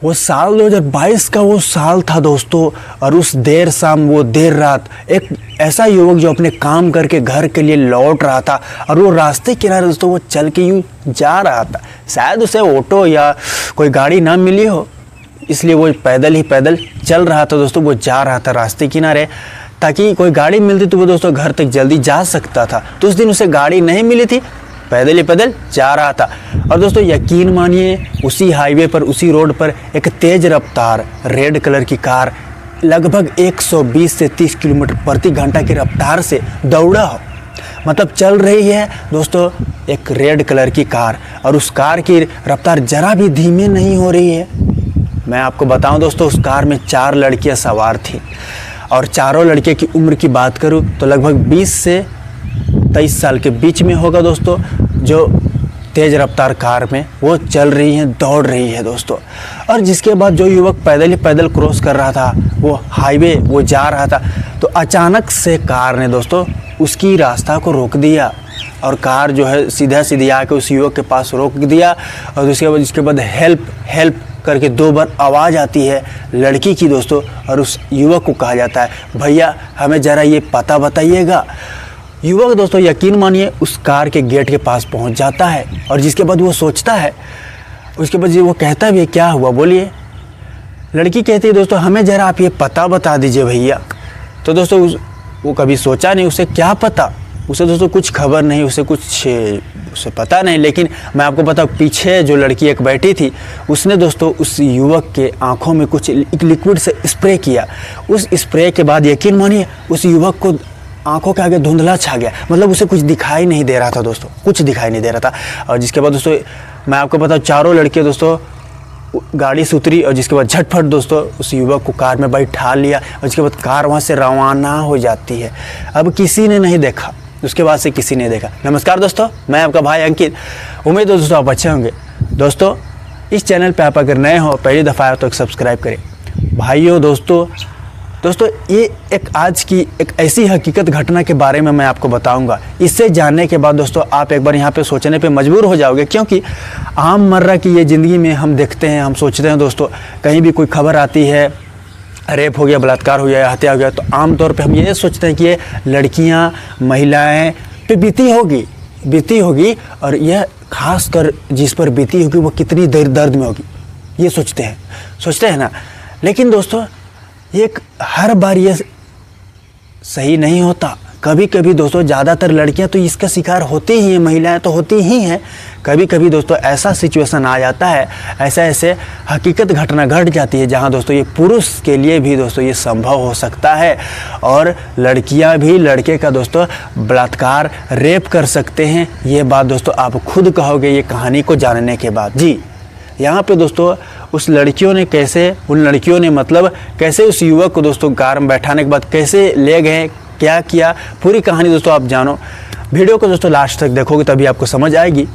वो साल 2022 का वो साल था दोस्तों। और उस देर शाम वो देर रात एक ऐसा युवक जो अपने काम करके घर के लिए लौट रहा था और वो रास्ते किनारे दोस्तों वो चल के यूँ जा रहा था। शायद उसे ऑटो या कोई गाड़ी ना मिली हो, इसलिए वो पैदल चल रहा था दोस्तों। वो जा रहा था रास्ते किनारे, ताकि कोई गाड़ी मिलती तो वो दोस्तों घर तक जल्दी जा सकता था। तो उस दिन उसे गाड़ी नहीं मिली थी, पैदल जा रहा था। और दोस्तों यकीन मानिए, उसी हाईवे पर, उसी रोड पर एक तेज़ रफ्तार रेड कलर की कार लगभग 120 से 30 किलोमीटर प्रति घंटा की रफ्तार से दौड़ा हो। मतलब चल रही है दोस्तों एक रेड कलर की कार, और उस कार की रफ्तार ज़रा भी धीमे नहीं हो रही है। मैं आपको बताऊं दोस्तों, उस कार में 4 लड़कियां सवार थीं, और चारों लड़के की उम्र की बात करूं तो लगभग 20 से 23 साल के बीच में होगा दोस्तों। जो तेज़ रफ्तार कार में वो चल रही हैं, दौड़ रही है दोस्तों। और जिसके बाद जो युवक पैदल क्रॉस कर रहा था, वो हाईवे वो जा रहा था, तो अचानक से कार ने दोस्तों उसकी रास्ता को रोक दिया, और कार जो है सीधे आके उस युवक के पास रोक दिया। और उसके बाद हेल्प करके 2 बार आवाज़ आती है लड़की की दोस्तों, और उस युवक को कहा जाता है, भैया हमें ज़रा ये पता बताइएगा। युवक दोस्तों यकीन मानिए उस कार के गेट के पास पहुंच जाता है, और जिसके बाद वो सोचता है, उसके बाद वो कहता भी है, क्या हुआ बोलिए। लड़की कहती है, दोस्तों हमें ज़रा आप ये पता बता दीजिए भैया। तो दोस्तों वो कभी सोचा नहीं, उसे क्या पता, उसे दोस्तों कुछ खबर नहीं, उसे पता नहीं। लेकिन मैं आपको बताऊं, पीछे जो लड़की एक बैठी थी, उसने दोस्तों उस युवक के आंखों में कुछ लिक्विड से स्प्रे किया। उस स्प्रे के बाद यकीन मानिए उस युवक को आंखों के आगे धुंधला छा गया। मतलब उसे कुछ दिखाई नहीं दे रहा था दोस्तों, कुछ दिखाई नहीं दे रहा था। और जिसके बाद दोस्तों मैं आपको बताऊं, चारों लड़के दोस्तों गाड़ी से उतरी, और जिसके बाद झटफट दोस्तों उस युवक को कार में बैठा लिया, और उसके बाद कार वहाँ से रवाना हो जाती है। अब किसी ने नहीं देखा, उसके बाद से किसी ने देखा। नमस्कार दोस्तों, मैं आपका भाई अंकित। उम्मीद है दोस्तों आप अच्छे होंगे। दोस्तों इस चैनल पे आप अगर नए हो, पहली दफ़ा आए तो सब्सक्राइब करें। भाइयों दोस्तों ये आज की एक ऐसी हकीकत घटना के बारे में मैं आपको बताऊंगा। इससे जानने के बाद दोस्तों आप एक बार यहाँ पे सोचने पे मजबूर हो जाओगे, क्योंकि आम मर्रा की ये ज़िंदगी में हम देखते हैं, हम सोचते हैं दोस्तों, कहीं भी कोई खबर आती है, रेप हो गया, बलात्कार हो गया, हत्या हो गया, तो आमतौर पे हम ये सोचते हैं कि ये लड़कियाँ महिलाएँ पे बीती होगी, और यह खास कर जिस पर बीती होगी वो कितनी दर्द में होगी, ये सोचते हैं ना। लेकिन दोस्तों हर बार ये सही नहीं होता। कभी कभी दोस्तों ज़्यादातर लड़कियां तो इसका शिकार होती ही हैं, महिलाएं तो होती ही हैं। कभी कभी दोस्तों ऐसा सिचुएशन आ जाता है, ऐसे हकीकत घटना घट जाती है, जहां दोस्तों ये पुरुष के लिए भी दोस्तों ये संभव हो सकता है, और लड़कियां भी लड़के का दोस्तों बलात्कार रेप कर सकते हैं। ये बात दोस्तों आप खुद कहोगे ये कहानी को जानने के बाद। जी यहाँ पे दोस्तों उन लड़कियों ने मतलब कैसे उस युवक को दोस्तों कार में बैठाने के बाद कैसे ले गए, क्या किया, पूरी कहानी दोस्तों आप जानो। वीडियो को दोस्तों लास्ट तक देखोगे तभी आपको समझ आएगी।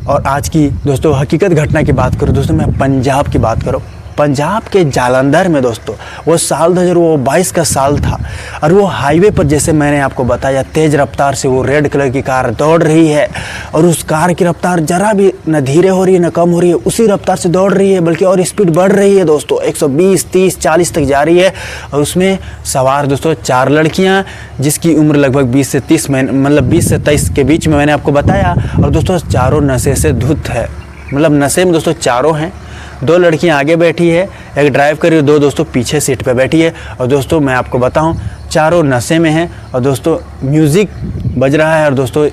और आज की दोस्तों हकीकत घटना की बात करूँ दोस्तों, मैं पंजाब की बात करूँ। पंजाब के जालंधर में दोस्तों वो साल 2022 का साल था, और वो हाईवे पर जैसे मैंने आपको बताया तेज़ रफ्तार से वो रेड कलर की कार दौड़ रही है, और उस कार की रफ्तार ज़रा भी न धीरे हो रही है न कम हो रही है, उसी रफ्तार से दौड़ रही है, बल्कि और स्पीड बढ़ रही है दोस्तों, 120, 30, 40 तक जा रही है। और उसमें सवार दोस्तों 4 लड़कियाँ, जिसकी उम्र लगभग 20 से 30 मतलब 20 से 23 के बीच में मैंने आपको बताया। और दोस्तों चारों नशे से धुत है, मतलब नशे में दोस्तों चारों हैं। 2 लड़कियां आगे बैठी है, एक ड्राइव कर रही है, 2 दोस्तों पीछे सीट पे बैठी है। और दोस्तों मैं आपको बताऊं, चारों नशे में हैं, और दोस्तों म्यूज़िक बज रहा है, और दोस्तों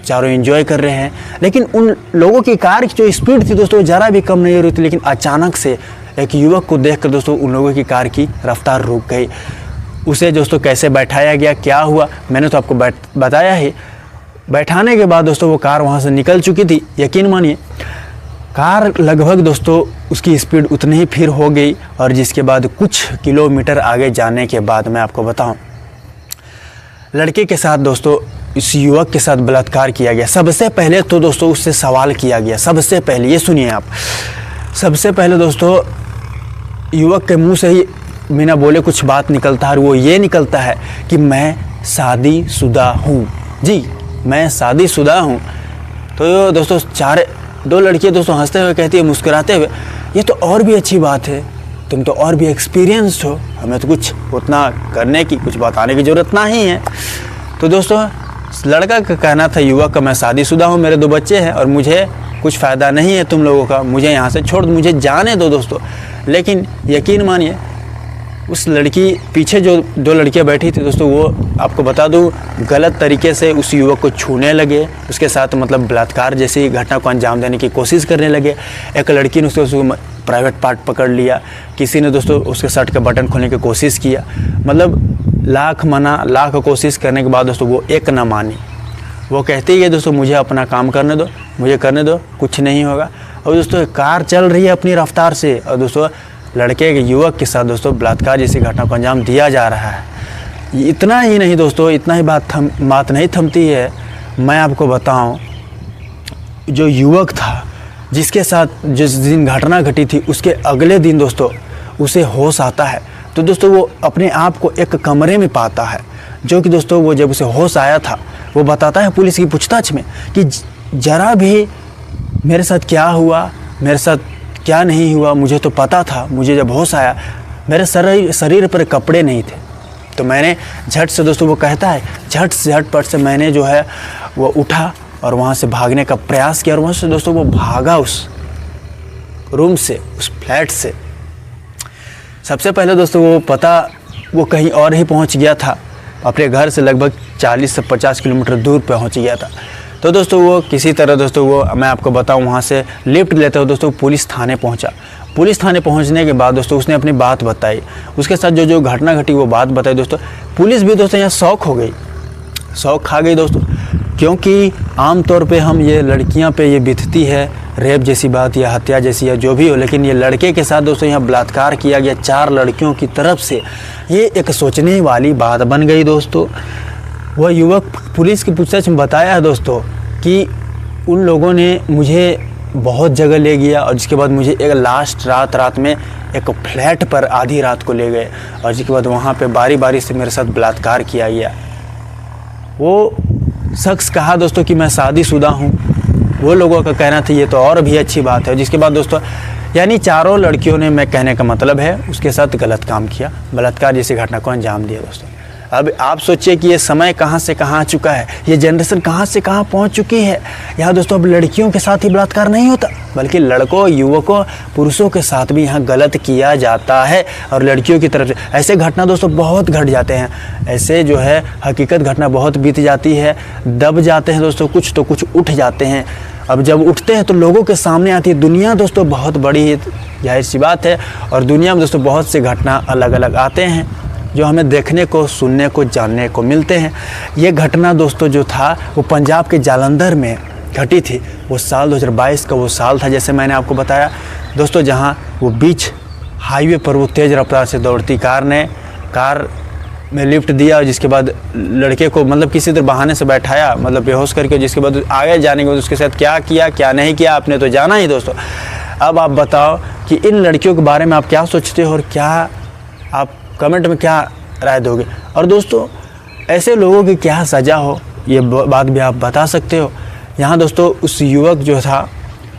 चारों एंजॉय कर रहे हैं। लेकिन उन लोगों की कार की जो स्पीड थी दोस्तों ज़रा भी कम नहीं हो रही थी। लेकिन अचानक से एक युवक को देखकर दोस्तों उन लोगों की कार की रफ्तार रुक गई। उसे दोस्तों कैसे बैठाया गया, क्या हुआ, मैंने तो आपको बताया ही। बैठाने के बाद दोस्तों वो कार वहाँ से निकल चुकी थी। यकीन मानिए कार लगभग दोस्तों उसकी स्पीड उतनी ही फिर हो गई, और जिसके बाद कुछ किलोमीटर आगे जाने के बाद मैं आपको बताऊं, लड़के के साथ दोस्तों इस युवक के साथ बलात्कार किया गया। सबसे पहले तो दोस्तों उससे सवाल किया गया, सबसे पहले ये सुनिए आप, सबसे पहले दोस्तों युवक के मुंह से ही बिना बोले कुछ बात निकलता है, और वो ये निकलता है कि मैं शादीशुदा हूँ। जी मैं शादीशुदा हूँ। तो दोस्तों दो लड़कियाँ दोस्तों हंसते हुए कहती है, मुस्कुराते हुए, ये तो और भी अच्छी बात है, तुम तो और भी एक्सपीरियंस्ड हो, हमें तो कुछ उतना करने की, कुछ बताने की ज़रूरत नहीं है। तो दोस्तों लड़का का कहना था, युवक का, मैं शादीशुदा हूँ, मेरे 2 बच्चे हैं और मुझे कुछ फ़ायदा नहीं है तुम लोगों का, मुझे यहाँ से छोड़ दो, मुझे जाने दो दोस्तों। लेकिन यकीन मानिए उस लड़की पीछे जो 2 लड़कियाँ बैठी थी दोस्तों, वो आपको बता दूँ गलत तरीके से उस युवक को छूने लगे, उसके साथ मतलब बलात्कार जैसी घटना को अंजाम देने की कोशिश करने लगे। एक लड़की ने उसको प्राइवेट पार्ट पकड़ लिया, किसी ने दोस्तों उसके शर्ट का बटन खोलने की कोशिश किया, मतलब लाख कोशिश करने के बाद दोस्तों वो एक ना मानी। वो कहती है दोस्तों मुझे अपना काम करने दो, मुझे करने दो, कुछ नहीं होगा। और दोस्तों कार चल रही है अपनी रफ्तार से और दोस्तों लड़के के युवक के साथ दोस्तों बलात्कार जैसी घटना को अंजाम दिया जा रहा है। इतना ही नहीं दोस्तों, इतना ही बात नहीं थमती है। मैं आपको बताऊं, जो युवक था जिसके साथ जिस दिन घटना घटी थी, उसके अगले दिन दोस्तों उसे होश आता है। तो दोस्तों वो अपने आप को एक कमरे में पाता है, जो कि दोस्तों वो जब उसे होश आया था, वो बताता है पुलिस की पूछताछ में कि ज़रा भी मेरे साथ क्या हुआ, मेरे साथ क्या नहीं हुआ, मुझे तो पता था, मुझे जब होश आया मेरे शरीर पर कपड़े नहीं थे, तो मैंने झट से दोस्तों वो कहता है झटपट से मैंने जो है वो उठा और वहाँ से भागने का प्रयास किया और वहाँ से दोस्तों वो भागा उस रूम से, उस फ्लैट से। सबसे पहले दोस्तों वो कहीं और ही पहुँच गया था, अपने घर से लगभग 40 से 50 किलोमीटर दूर पहुँच गया था। तो दोस्तों वो किसी तरह दोस्तों वो मैं आपको बताऊं वहाँ से लिफ्ट लेते हुए दोस्तों पुलिस थाने पहुँचा। पुलिस थाने पहुँचने के बाद दोस्तों उसने अपनी बात बताई, उसके साथ जो घटना घटी वो बात बताई दोस्तों। पुलिस भी दोस्तों यहाँ शौक खा गई दोस्तों, क्योंकि आमतौर पे हम ये लड़कियाँ पे ये बीतती है रेप जैसी बात या हत्या जैसी या जो भी हो, लेकिन ये लड़के के साथ दोस्तों यहाँ बलात्कार किया गया 4 लड़कियों की तरफ से, ये एक सोचने वाली बात बन गई दोस्तों। वह युवक पुलिस की पूछताछ में बताया है दोस्तों कि उन लोगों ने मुझे बहुत जगह ले गया और जिसके बाद मुझे एक लास्ट रात में एक फ्लैट पर आधी रात को ले गए और जिसके बाद वहाँ पे बारी से मेरे साथ बलात्कार किया गया। वो शख्स कहा दोस्तों कि मैं शादीशुदा हूँ, वो लोगों का कहना था ये तो और भी अच्छी बात है। जिसके बाद दोस्तों यानी 4 लड़कियों ने, मैं कहने का मतलब है, उसके साथ गलत काम किया, बलात्कार जैसी घटना को अंजाम दिया दोस्तों। अब आप सोचिए कि ये समय कहाँ से कहाँ आ चुका है, ये जनरेशन कहाँ से कहाँ पहुँच चुकी है। यहाँ दोस्तों अब लड़कियों के साथ ही बलात्कार नहीं होता, बल्कि लड़कों, युवकों, पुरुषों के साथ भी यहाँ गलत किया जाता है। और लड़कियों की तरफ से ऐसे घटना दोस्तों बहुत घट जाते हैं, ऐसे जो है हकीकत घटना बहुत बीत जाती है, दब जाते हैं दोस्तों, कुछ तो कुछ उठ जाते हैं। अब जब उठते हैं तो लोगों के सामने आती है दुनिया दोस्तों, बहुत बड़ी है, जाहिर सी बात है। और दुनिया में दोस्तों बहुत से घटना अलग अलग आते हैं जो हमें देखने को, सुनने को, जानने को मिलते हैं। ये घटना दोस्तों जो था वो पंजाब के जालंधर में घटी थी। वो साल 2022 का वो साल था, जैसे मैंने आपको बताया दोस्तों, जहां वो बीच हाईवे पर वो तेज़ रफ्तार से दौड़ती कार में लिफ्ट दिया और जिसके बाद लड़के को मतलब किसी तरह बहाने से बैठाया, मतलब बेहोश करके, जिसके बाद आगे जाने के बाद उसके साथ क्या किया क्या नहीं किया आपने तो जाना ही दोस्तों। अब आप बताओ कि इन लड़कियों के बारे में आप क्या सोचते हो और क्या आप कमेंट में क्या राय दोगे। और दोस्तों ऐसे लोगों की क्या सज़ा हो, ये बात भी आप बता सकते हो। यहाँ दोस्तों उस युवक जो था,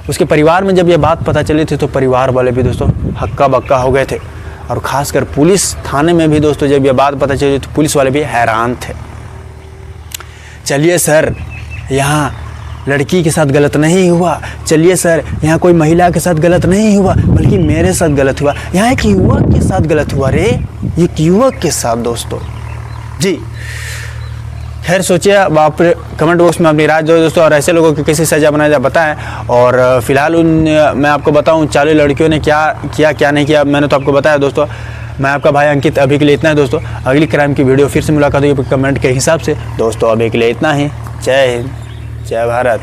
उसके परिवार में जब ये बात पता चली थी तो परिवार वाले भी दोस्तों हक्का बक्का हो गए थे। और ख़ासकर पुलिस थाने में भी दोस्तों जब ये बात पता चली तो पुलिस वाले भी हैरान थे। चलिए सर, यहाँ लड़की के साथ गलत नहीं हुआ, चलिए सर यहाँ कोई महिला के साथ गलत नहीं हुआ, बल्कि मेरे साथ गलत हुआ, यहाँ एक युवक के साथ गलत हुआ रे, एक युवक के साथ दोस्तों जी। खैर सोचिए, अब आप कमेंट बॉक्स में अपनी राय दो दोस्तों, और ऐसे लोगों की कैसी सज़ा बनाया जाए बताएं। और फिलहाल मैं आपको बताऊं 40 लड़कियों ने क्या किया क्या नहीं किया, मैंने तो आपको बताया दोस्तों। मैं आपका भाई अंकित, अभी के लिए इतना है दोस्तों। अगली क्राइम की वीडियो फिर से मुलाकात होगी कमेंट के हिसाब से दोस्तों। अभी के लिए इतना ही। जय हिंद, जय भारत।